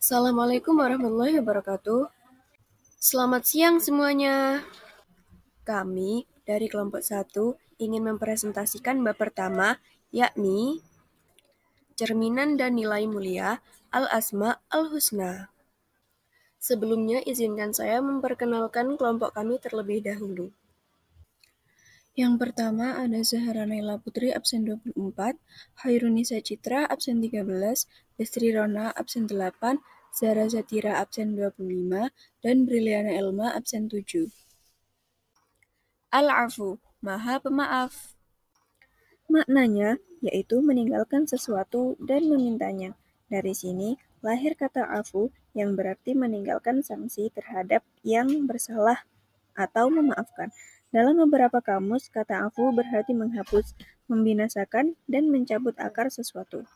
Assalamualaikum warahmatullahi wabarakatuh. Selamat siang semuanya. Kami dari kelompok 1 ingin mempresentasikan bab pertama, yakni cerminan dan nilai mulia Al-Asma Al-Husna. Sebelumnya izinkan saya memperkenalkan kelompok kami terlebih dahulu. Yang pertama ada Zahra Naila Putri absen 24, Hairunisa Citra absen 13, Bestri Rona absen 8, Zara Zatira absen 25, dan Briliana Elma absen 7. Al-Afu, Maha Pemaaf. Maknanya yaitu meninggalkan sesuatu dan memintanya. Dari sini lahir kata afu yang berarti meninggalkan sanksi terhadap yang bersalah atau memaafkan. Dalam beberapa kamus, kata afu berarti menghapus, membinasakan, dan mencabut akar sesuatu.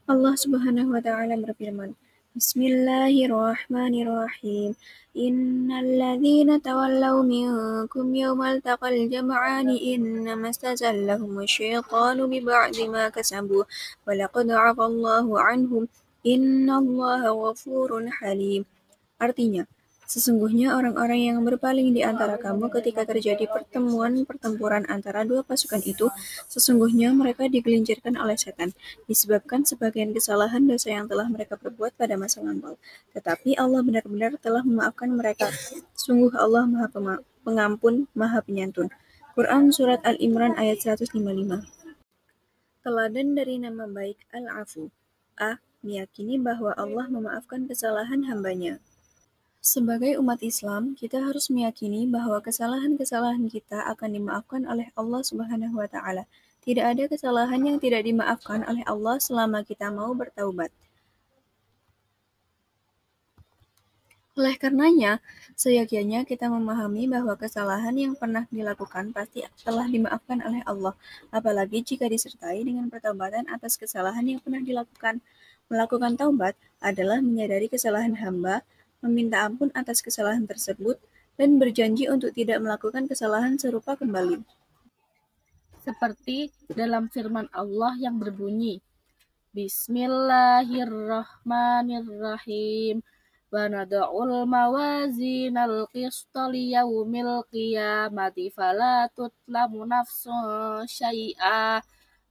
Allah Subhanahu wa taala berfirman, Bismillahirrahmanirrahim. Innal ladzina tawallaw minkum yawmal taqal jam'ani innama stazallahum asyaitanu bi ba'di ma kasabu wa laqad 'afallahu 'anhum innallaha ghafurun halim. Artinya, sesungguhnya orang-orang yang berpaling di antara kamu ketika terjadi pertempuran antara dua pasukan itu, sesungguhnya mereka digelincirkan oleh setan, disebabkan sebagian kesalahan dosa yang telah mereka perbuat pada masa lampau. Tetapi Allah benar-benar telah memaafkan mereka. Sungguh Allah Maha Pengampun, Maha Penyantun. Quran Surat Al-Imran ayat 155. Teladan dari nama baik Al-Afu. A. Meyakini bahwa Allah memaafkan kesalahan hambanya. Sebagai umat Islam, kita harus meyakini bahwa kesalahan-kesalahan kita akan dimaafkan oleh Allah Subhanahu wa taala. Tidak ada kesalahan yang tidak dimaafkan oleh Allah selama kita mau bertaubat. Oleh karenanya, seyogyanya kita memahami bahwa kesalahan yang pernah dilakukan pasti telah dimaafkan oleh Allah, apalagi jika disertai dengan pertobatan atas kesalahan yang pernah dilakukan. Melakukan taubat adalah menyadari kesalahan hamba, meminta ampun atas kesalahan tersebut, dan berjanji untuk tidak melakukan kesalahan serupa kembali. Seperti dalam firman Allah yang berbunyi, Bismillahirrahmanirrahim. Wa nada'ul mawazinal qista liyaumil qiyamati fala tutlamu nafsun syai'a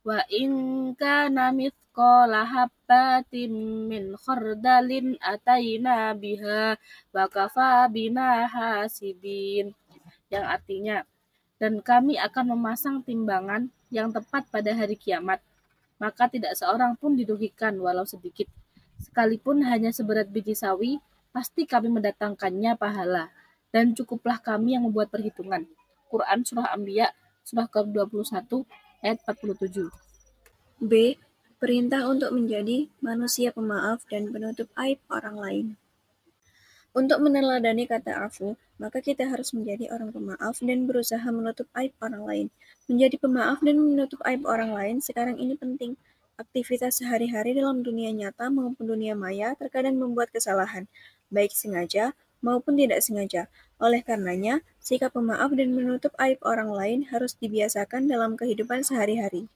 wa in kana mithqala habbatin min khardalin ataina biha wa kafa bina hasibin. Yang artinya, dan kami akan memasang timbangan yang tepat pada hari kiamat, maka tidak seorang pun dirugikan walau sedikit. Sekalipun hanya seberat biji sawi, pasti kami mendatangkannya pahala, dan cukuplah kami yang membuat perhitungan. Quran Surah Anbiya, Surah ke-21, ayat 47. B. Perintah untuk menjadi manusia pemaaf dan penutup aib orang lain. Untuk meneladani kata afu, maka kita harus menjadi orang pemaaf dan berusaha menutup aib orang lain. Menjadi pemaaf dan menutup aib orang lain sekarang ini penting. Aktivitas sehari-hari dalam dunia nyata maupun dunia maya terkadang membuat kesalahan, baik sengaja maupun tidak sengaja. Oleh karenanya, sikap pemaaf dan menutup aib orang lain harus dibiasakan dalam kehidupan sehari-hari.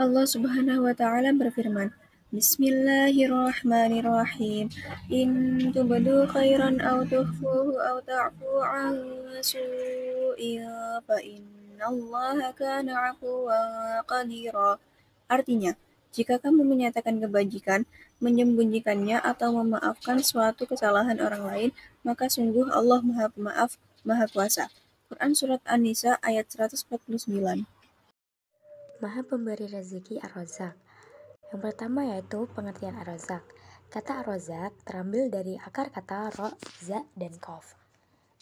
Allah Subhanahu wa taala berfirman, Bismillahirrahmanirrahim. In tubdu khairan aw tukhfuhu aw ta'fu an su'in fa innallaha kana 'afuwan qadira. Artinya, jika kamu menyatakan kebajikan, menyembunyikannya atau memaafkan suatu kesalahan orang lain, maka sungguh Allah Maha Pemaaf, Maha Kuasa. Quran Surat An-Nisa ayat 149. Maha Pemberi Rezeki Ar-Razzaq. Yang pertama yaitu pengertian Ar-Razzaq. Kata Ar-Razzaq terambil dari akar kata ro, za, dan kof.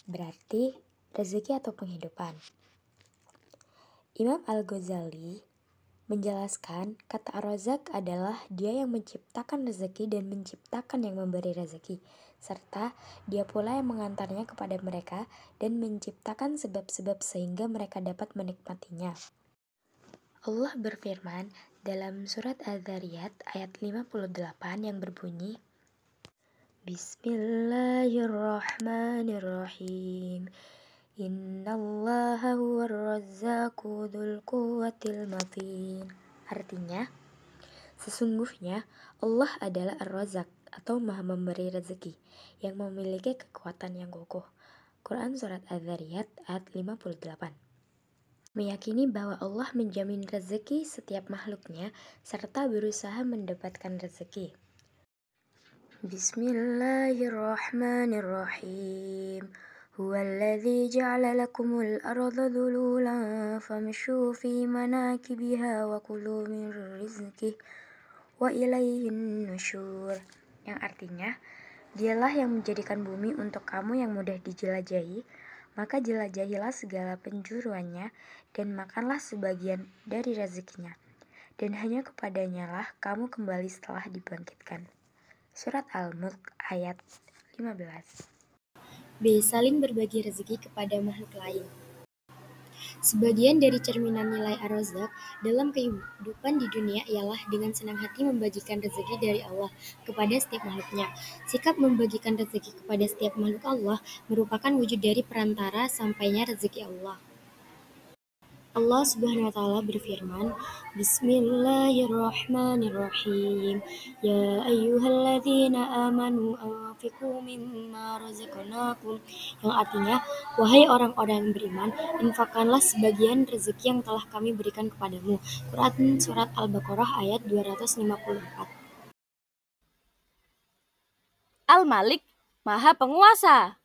Berarti rezeki atau penghidupan. Imam Al-Ghazali menjelaskan kata Ar-Razzaq adalah dia yang menciptakan rezeki dan menciptakan yang memberi rezeki, serta dia pula yang mengantarnya kepada mereka dan menciptakan sebab-sebab sehingga mereka dapat menikmatinya. Allah berfirman dalam surat Az-Zariyat ayat 58 yang berbunyi, Bismillahirrahmanirrahim. Innallaha huwar razzaqu dzul quwwatil matin. Artinya, sesungguhnya Allah adalah Ar-Razzaq, atau Maha memberi rezeki, yang memiliki kekuatan yang kokoh. Quran Surat Az-Zariyat ayat 58. Meyakini bahwa Allah menjamin rezeki setiap makhluknya, serta berusaha mendapatkan rezeki. Bismillahirrahmanirrahim. Huwallazi ja'ala lakumul arda dhululan famshu fi manakibiha wa kulu min rizqih wa ilaihin nusyur. Yang artinya, Dialah yang menjadikan bumi untuk kamu yang mudah dijelajahi, maka jelajahilah segala penjuruannya dan makanlah sebagian dari rezekinya. Dan hanya kepadanya lah kamu kembali setelah dibangkitkan. Surat Al-Mulk ayat 15. B. Saling berbagi rezeki kepada makhluk lain. Sebagian dari cerminan nilai Ar-Razzaq dalam kehidupan di dunia ialah dengan senang hati membagikan rezeki dari Allah kepada setiap makhluknya. Sikap membagikan rezeki kepada setiap makhluk Allah merupakan wujud dari perantara sampainya rezeki Allah. Allah Subhanahu wa Ta'ala berfirman, Bismillahirrahmanirrahim. Ya ayyuhalladzina amanu anfiqu mimma razaqnakum. Yang artinya, wahai orang-orang yang beriman, infakkanlah sebagian rezeki yang telah kami berikan kepadamu. Quran Surat Al-Baqarah ayat 254. Al-Malik, Maha Penguasa.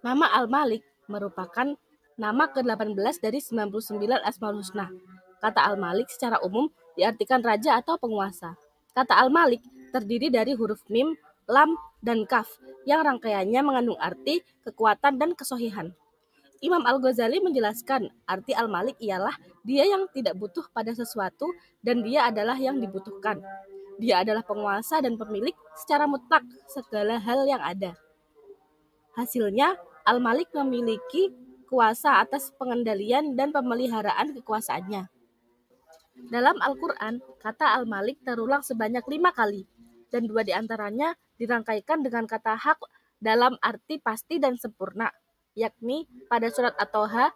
Nama Al-Malik merupakan nama ke-18 dari 99 Asmaul Husna. Kata Al-Malik secara umum diartikan raja atau penguasa. Kata Al-Malik terdiri dari huruf mim, lam, dan kaf yang rangkaiannya mengandung arti kekuatan dan kesohihan. Imam Al-Ghazali menjelaskan arti Al-Malik ialah dia yang tidak butuh pada sesuatu dan dia adalah yang dibutuhkan. Dia adalah penguasa dan pemilik secara mutlak segala hal yang ada. Hasilnya, Al-Malik memiliki kuasa atas pengendalian dan pemeliharaan kekuasaannya. Dalam Al-Quran, kata Al-Malik terulang sebanyak 5 kali, dan 2 diantaranya dirangkaikan dengan kata hak dalam arti pasti dan sempurna, yakni pada surat At-Toha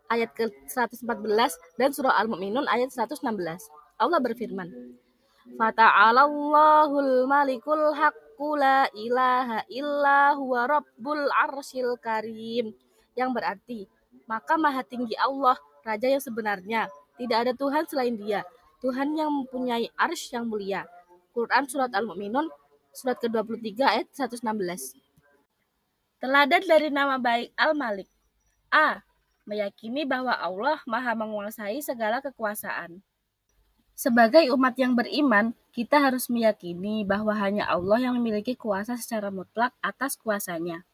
ayat ke-114 dan surah Al-Mu'minun ayat 116. Allah berfirman, Fata'alallahul malikul haqqu la ilaha illa huwa rabbul arsyil karim, yang berarti, maka maha tinggi Allah, Raja yang sebenarnya, tidak ada Tuhan selain Dia, Tuhan yang mempunyai arsy yang mulia. Quran Surat Al-Mu'minun, surat ke-23 ayat 116. Teladan dari nama baik Al-Malik. A. Meyakini bahwa Allah maha menguasai segala kekuasaan. Sebagai umat yang beriman, kita harus meyakini bahwa hanya Allah yang memiliki kuasa secara mutlak atas kuasanya.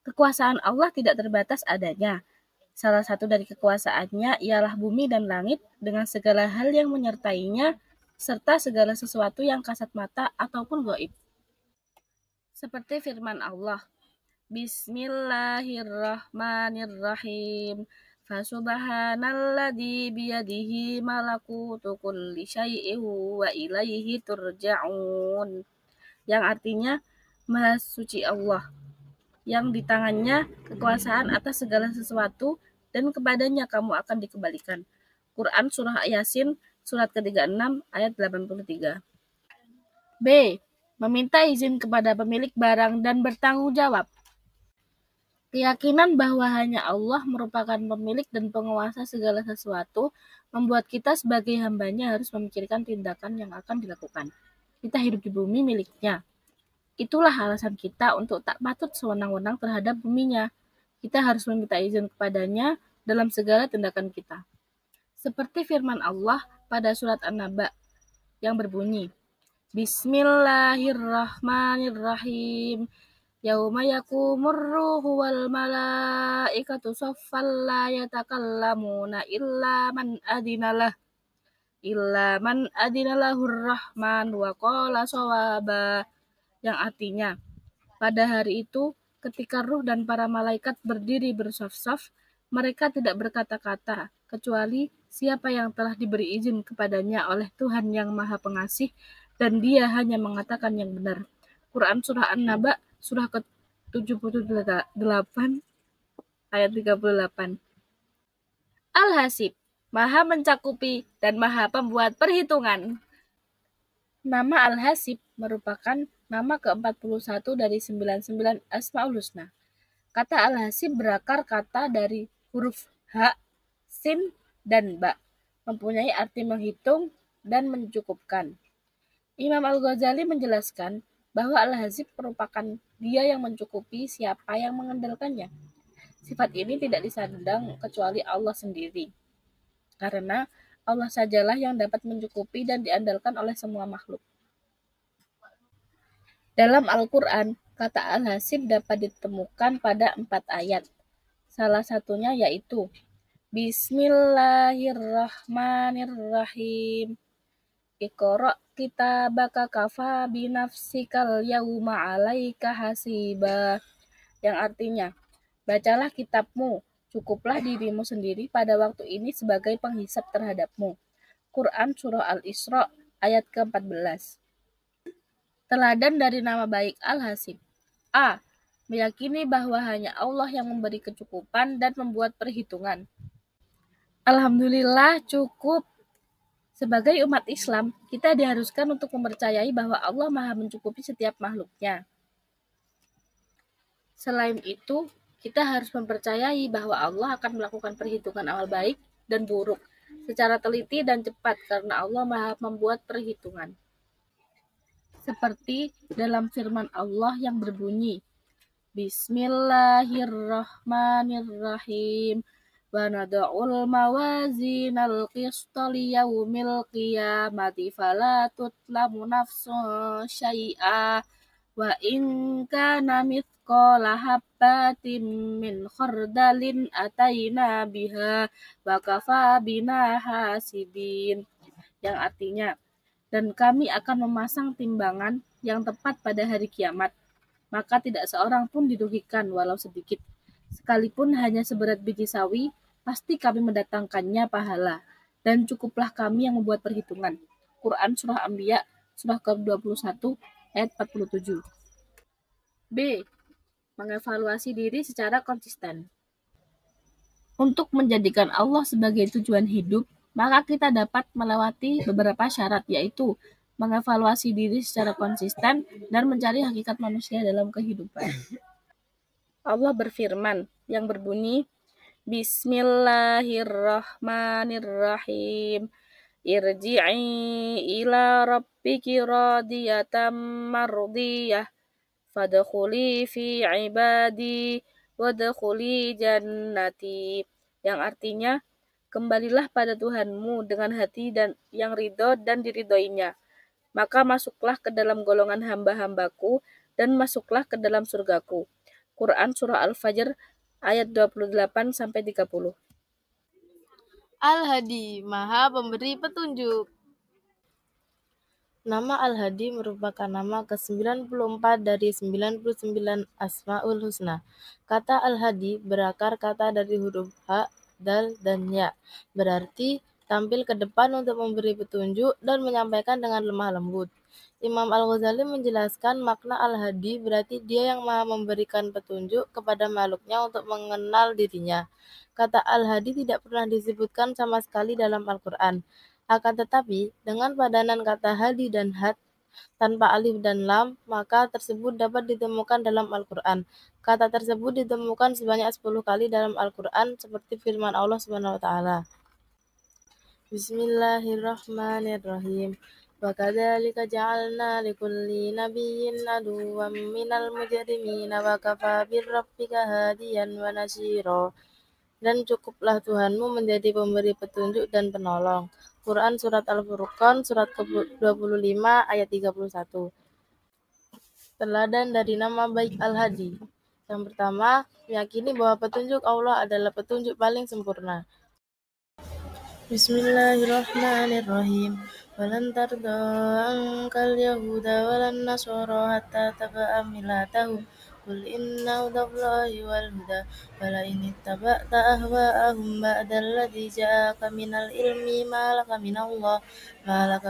Kekuasaan Allah tidak terbatas adanya. Salah satu dari kekuasaannya ialah bumi dan langit dengan segala hal yang menyertainya, serta segala sesuatu yang kasat mata ataupun gaib. Seperti firman Allah, Bismillahirrahmanirrahim. Fasubhanalladzi biyadihi malakutu kulli syai'in wa ilaihi turja'un. Yang artinya, Maha suci Allah, yang di tangannya kekuasaan atas segala sesuatu dan kepadanya kamu akan dikembalikan. Quran Surah Yasin, surat ke-36 ayat 83. B. Meminta izin kepada pemilik barang dan bertanggung jawab. Keyakinan bahwa hanya Allah merupakan pemilik dan penguasa segala sesuatu membuat kita sebagai hambanya harus memikirkan tindakan yang akan dilakukan. Kita hidup di bumi miliknya. Itulah alasan kita untuk tak patut sewenang-wenang terhadap buminya. Kita harus meminta izin kepadanya dalam segala tindakan kita. Seperti firman Allah pada surat An-Naba yang berbunyi, Bismillahirrahmanirrahim. Yauma yakumur ruhu wal malaikatu saffan la yatakallamuna illa man adinalahur rahman wa qala shawaba, yang artinya, pada hari itu ketika ruh dan para malaikat berdiri bersaf-saf, mereka tidak berkata-kata kecuali siapa yang telah diberi izin kepadanya oleh Tuhan yang Maha Pengasih dan dia hanya mengatakan yang benar. Quran Surah An-Naba, surah ke-78 ayat 38. Al-Hasib, Maha mencakupi dan Maha pembuat perhitungan. Nama Al-Hasib merupakan nama ke-41 dari 99 Asmaul Husna. Kata Al-Hasib berakar kata dari huruf ha, sin, dan ba, mempunyai arti menghitung dan mencukupkan. Imam Al-Ghazali menjelaskan bahwa Al-Hasib merupakan dia yang mencukupi siapa yang mengandalkannya. Sifat ini tidak disandang kecuali Allah sendiri, karena Allah sajalah yang dapat mencukupi dan diandalkan oleh semua makhluk. Dalam Al-Quran, kata Al-Hasib dapat ditemukan pada 4 ayat. Salah satunya yaitu Bismillahirrahmanirrahim. Iqra' kitabaka kafa binafsikal yauma 'alaika hasiba. Yang artinya, bacalah kitabmu, cukuplah dirimu sendiri pada waktu ini sebagai penghisap terhadapmu. Quran Surah Al-Isra ayat ke-14. Teladan dari nama baik Al-Hasib. A. Meyakini bahwa hanya Allah yang memberi kecukupan dan membuat perhitungan. Alhamdulillah cukup. Sebagai umat Islam, kita diharuskan untuk mempercayai bahwa Allah Maha mencukupi setiap makhluknya. Selain itu, kita harus mempercayai bahwa Allah akan melakukan perhitungan amal baik dan buruk secara teliti dan cepat karena Allah Maha membuat perhitungan. Seperti dalam firman Allah yang berbunyi, Bismillahirrahmanirrahim. Wa nada'ul mawazinal qista liyaumil qiyamati fala tutlamu nafsun syai'a wa in kana mithqala habbatin min khardalin ataina biha wa kafa bina hasibin. Yang artinya, dan kami akan memasang timbangan yang tepat pada hari kiamat, maka tidak seorang pun dirugikan walau sedikit. Sekalipun hanya seberat biji sawi, pasti kami mendatangkannya pahala, dan cukuplah kami yang membuat perhitungan. Quran Surah Anbiya, Surah ke-21, ayat 47. B. Mengevaluasi diri secara konsisten. Untuk menjadikan Allah sebagai tujuan hidup, maka kita dapat melewati beberapa syarat, yaitu mengevaluasi diri secara konsisten dan mencari hakikat manusia dalam kehidupan. Allah berfirman yang berbunyi, Bismillahirrahmanirrahim. Irji'i ila rabbiki radiyatan mardiyah. Fadkhuli fi ibadi wadkhuli jannati. Yang artinya, kembalilah pada Tuhanmu dengan hati dan yang ridho dan diridhoinya. Maka masuklah ke dalam golongan hamba-hambaku dan masuklah ke dalam surgaku. Quran Surah Al-Fajr ayat 28-30. Al-Hadi, Maha Pemberi Petunjuk. Nama Al-Hadi merupakan nama ke-94 dari 99 Asmaul Husna. Kata Al-Hadi berakar kata dari huruf ha, dal, dan ya. Berarti tampil ke depan untuk memberi petunjuk dan menyampaikan dengan lemah lembut. Imam Al-Ghazali menjelaskan makna Al-Hadi berarti dia yang maha memberikan petunjuk kepada makhluknya untuk mengenal dirinya. Kata Al-Hadi tidak pernah disebutkan sama sekali dalam Al-Quran. Akan tetapi, dengan padanan kata hadi dan had, tanpa alif dan lam, maka tersebut dapat ditemukan dalam Al-Quran. Kata tersebut ditemukan sebanyak 10 kali dalam Al-Quran, seperti firman Allah SWT. Bismillahirrahmanirrahim. Wa kadzalika ja'alna likulli nabiyyin aduwwan minal mujrimina wa kafa birrabbika hadiyan wa nasira. Dan cukuplah Tuhanmu menjadi pemberi petunjuk dan penolong. Quran Surat Al-Furqan, Surat ke-25, ayat 31. Teladan dari nama baik Al-Hadi. Yang pertama, meyakini bahwa petunjuk Allah adalah petunjuk paling sempurna. Bismillahirrahmanirrahim. Walan tarda ankal yahuda walan nasara hatta taba'a millatahum. Qul inna hudallahi wal huda wala in ittaba'ta ahwa'ahum ba'dalladzi ja'aka minal ilmi ma laka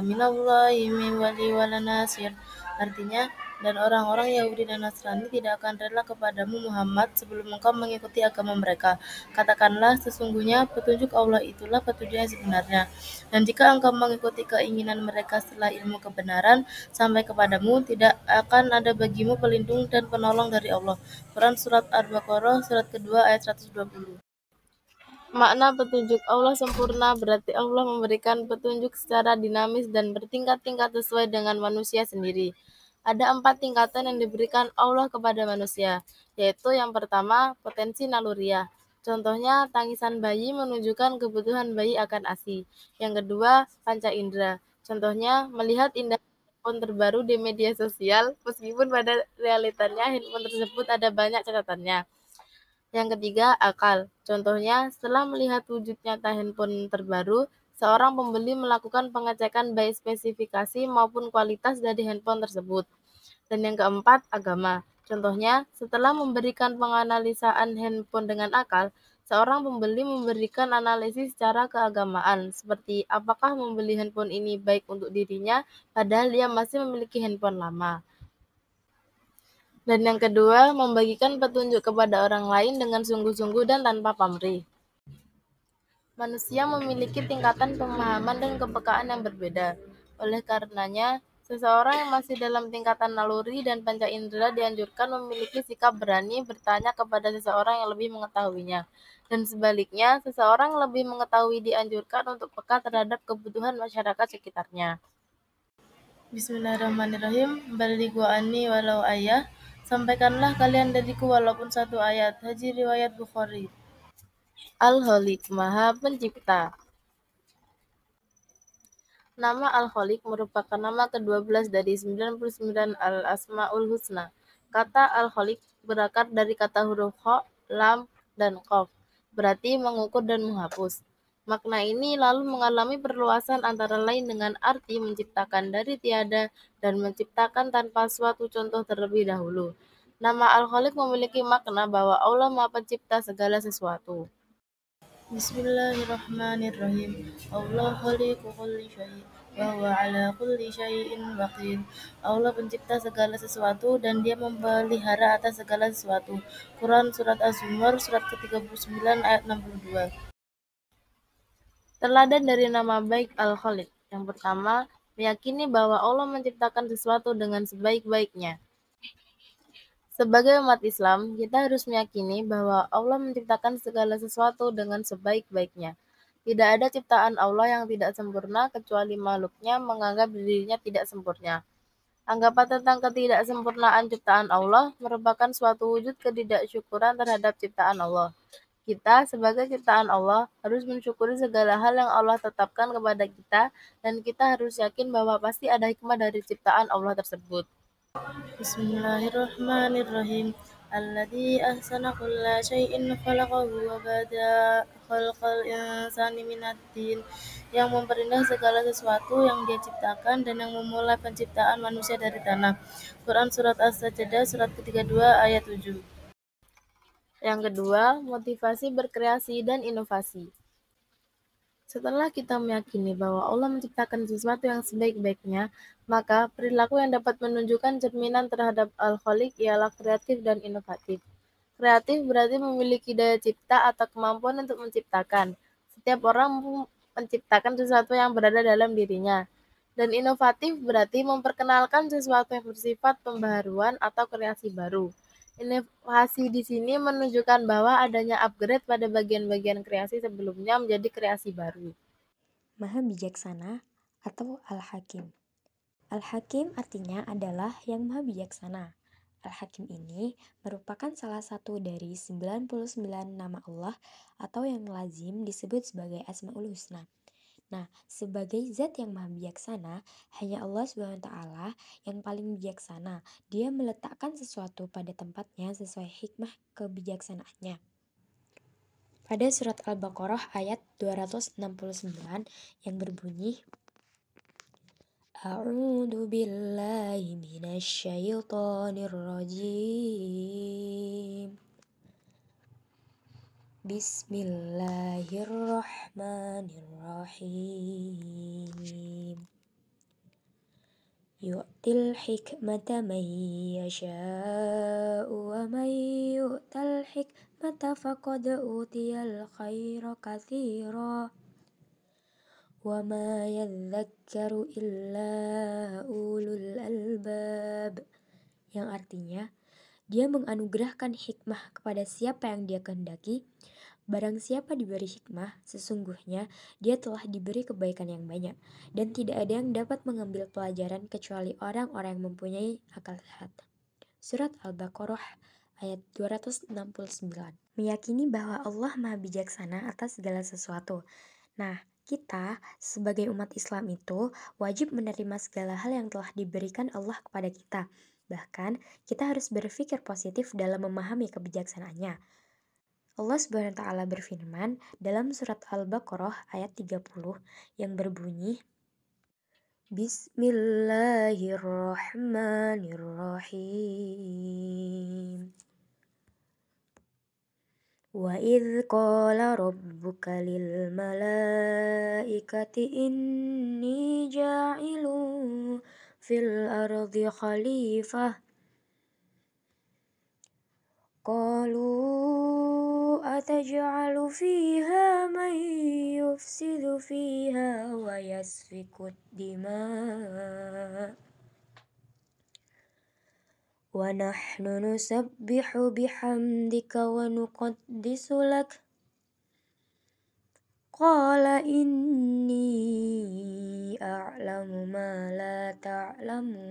minallahi min wali wala nasir. Artinya, Dan orang-orang Yahudi dan Nasrani tidak akan rela kepadamu Muhammad sebelum engkau mengikuti agama mereka. Katakanlah, sesungguhnya petunjuk Allah itulah petunjuk yang sebenarnya. Dan jika engkau mengikuti keinginan mereka setelah ilmu kebenaran sampai kepadamu, tidak akan ada bagimu pelindung dan penolong dari Allah. Quran Surat Al-Baqarah, surat kedua ayat 120. Makna petunjuk Allah sempurna berarti Allah memberikan petunjuk secara dinamis dan bertingkat-tingkat sesuai dengan manusia sendiri. Ada 4 tingkatan yang diberikan Allah kepada manusia, yaitu yang pertama, potensi naluriah. Contohnya, tangisan bayi menunjukkan kebutuhan bayi akan ASI. Yang kedua, panca indera. Contohnya, melihat indah handphone terbaru di media sosial, meskipun pada realitanya handphone tersebut ada banyak catatannya. Yang ketiga, akal. Contohnya, setelah melihat wujud nyata handphone terbaru, seorang pembeli melakukan pengecekan baik spesifikasi maupun kualitas dari handphone tersebut. Dan yang keempat, agama. Contohnya, setelah memberikan penganalisaan handphone dengan akal, seorang pembeli memberikan analisis secara keagamaan, seperti apakah membeli handphone ini baik untuk dirinya, padahal dia masih memiliki handphone lama. Dan yang kedua, membagikan petunjuk kepada orang lain dengan sungguh-sungguh dan tanpa pamrih. Manusia memiliki tingkatan pemahaman dan kepekaan yang berbeda. Oleh karenanya, seseorang yang masih dalam tingkatan naluri dan panca indera dianjurkan memiliki sikap berani bertanya kepada seseorang yang lebih mengetahuinya. Dan sebaliknya, seseorang yang lebih mengetahui dianjurkan untuk peka terhadap kebutuhan masyarakat sekitarnya. Bismillahirrahmanirrahim. Balighu anni walau ayah. Sampaikanlah kalian dariku walaupun satu ayat. Haji riwayat Bukhari. Al-Khaliq, Maha Pencipta. Nama Al-Khaliq merupakan nama ke-12 dari 99 Al-Asma'ul Husna. Kata Al-Khaliq berakar dari kata huruf kha, lam, dan qaf, berarti mengukur dan menghapus. Makna ini lalu mengalami perluasan antara lain dengan arti menciptakan dari tiada dan menciptakan tanpa suatu contoh terlebih dahulu. Nama Al-Khaliq memiliki makna bahwa Allah Maha Pencipta segala sesuatu. Bismillahirrahmanirrahim. Allah khaliqu kulli syai' wa huwa ala kulli syai'in waqir. Allah pencipta segala sesuatu dan dia memelihara atas segala sesuatu. Quran Surat Az-Zumar surat ke-39 ayat 62. Teladan dari nama baik Al-Khaliq. Yang pertama, meyakini bahwa Allah menciptakan sesuatu dengan sebaik-baiknya. Sebagai umat Islam, kita harus meyakini bahwa Allah menciptakan segala sesuatu dengan sebaik-baiknya. Tidak ada ciptaan Allah yang tidak sempurna kecuali makhluknya menganggap dirinya tidak sempurna. Anggapan tentang ketidaksempurnaan ciptaan Allah merupakan suatu wujud ketidaksyukuran terhadap ciptaan Allah. Kita sebagai ciptaan Allah harus mensyukuri segala hal yang Allah tetapkan kepada kita dan kita harus yakin bahwa pasti ada hikmah dari ciptaan Allah tersebut. Bismillahirrahmanirrahim. Alladzi ahsana kulla syai'in khalaqahu wa bada khalqal insani minad tin. Yang memperindah segala sesuatu yang dia ciptakan dan yang memulai penciptaan manusia dari tanah. Quran Surat As-Sajdah surat ke-32 ayat 7. Yang kedua, motivasi berkreasi dan inovasi. Setelah kita meyakini bahwa Allah menciptakan sesuatu yang sebaik-baiknya, maka perilaku yang dapat menunjukkan cerminan terhadap Al-Khaliq ialah kreatif dan inovatif. Kreatif berarti memiliki daya cipta atau kemampuan untuk menciptakan. Setiap orang menciptakan sesuatu yang berada dalam dirinya. Dan inovatif berarti memperkenalkan sesuatu yang bersifat pembaharuan atau kreasi baru. Inovasi di sini menunjukkan bahwa adanya upgrade pada bagian-bagian kreasi sebelumnya menjadi kreasi baru. Maha bijaksana atau Al-Hakim. Al-Hakim artinya adalah yang maha bijaksana. Al-Hakim ini merupakan salah satu dari 99 nama Allah atau yang lazim disebut sebagai Asmaul Husna. Nah, sebagai zat yang maha bijaksana, hanya Allah SWT yang paling bijaksana. Dia meletakkan sesuatu pada tempatnya sesuai hikmah kebijaksanaannya. Pada surat Al-Baqarah ayat 269 yang berbunyi, A'udzu billahi minasyaitonir rajim. Bismillahirrahmanirrahim. yu'til hikmata man yasha'u wa man yu'tal hikmata faqad utiyal khaira katsira wa ma yadhakkaru illa ulul albab, yang artinya dia menganugerahkan hikmah kepada siapa yang dia kehendaki. Barang siapa diberi hikmah, sesungguhnya dia telah diberi kebaikan yang banyak, dan tidak ada yang dapat mengambil pelajaran kecuali orang-orang yang mempunyai akal sehat. Surat Al-Baqarah ayat 269. Meyakini bahwa Allah Maha Bijaksana atas segala sesuatu. Nah, kita sebagai umat Islam itu wajib menerima segala hal yang telah diberikan Allah kepada kita. Bahkan, kita harus berpikir positif dalam memahami kebijaksanaannya. Allah Subhanahu wa Ta'ala berfirman dalam surat Al-Baqarah ayat 30 yang berbunyi, Bismillahirrahmanirrahim. Wa idh qala rabbuka lil malaikati inni ja'ilun fil ardi khalifah. Qalu ataj'alu fiha man yufsidu fiha wa yasfiku dima' wa nahnu nusabbihu bihamdika wa nuqaddisu lak. Qala inni a'lamu ma la ta'lamun,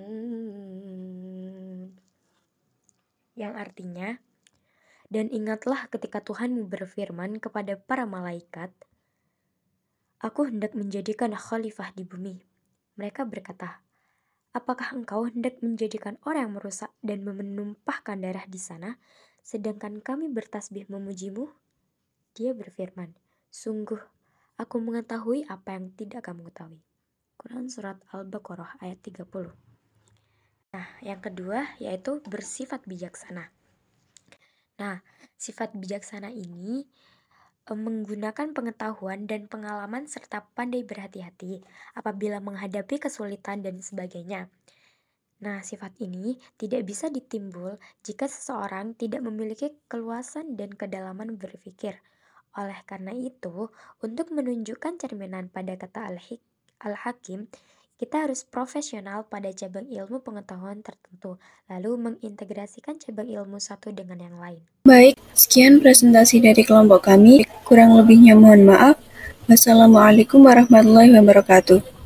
yang artinya, dan ingatlah ketika Tuhanmu berfirman kepada para malaikat, Aku hendak menjadikan khalifah di bumi. Mereka berkata, apakah engkau hendak menjadikan orang yang merusak dan menumpahkan darah di sana, sedangkan kami bertasbih memujimu? Dia berfirman, sungguh, aku mengetahui apa yang tidak kamu ketahui. Quran Surat Al-Baqarah ayat 30. Nah, yang kedua yaitu bersifat bijaksana. Nah, sifat bijaksana ini menggunakan pengetahuan dan pengalaman serta pandai berhati-hati apabila menghadapi kesulitan dan sebagainya. Nah, sifat ini tidak bisa ditimbul jika seseorang tidak memiliki keluasan dan kedalaman berpikir. Oleh karena itu, untuk menunjukkan cerminan pada kata Al-Hakim, kita harus profesional pada cabang ilmu pengetahuan tertentu, lalu mengintegrasikan cabang ilmu satu dengan yang lain. Baik, sekian presentasi dari kelompok kami. Kurang lebihnya mohon maaf. Wassalamualaikum warahmatullahi wabarakatuh.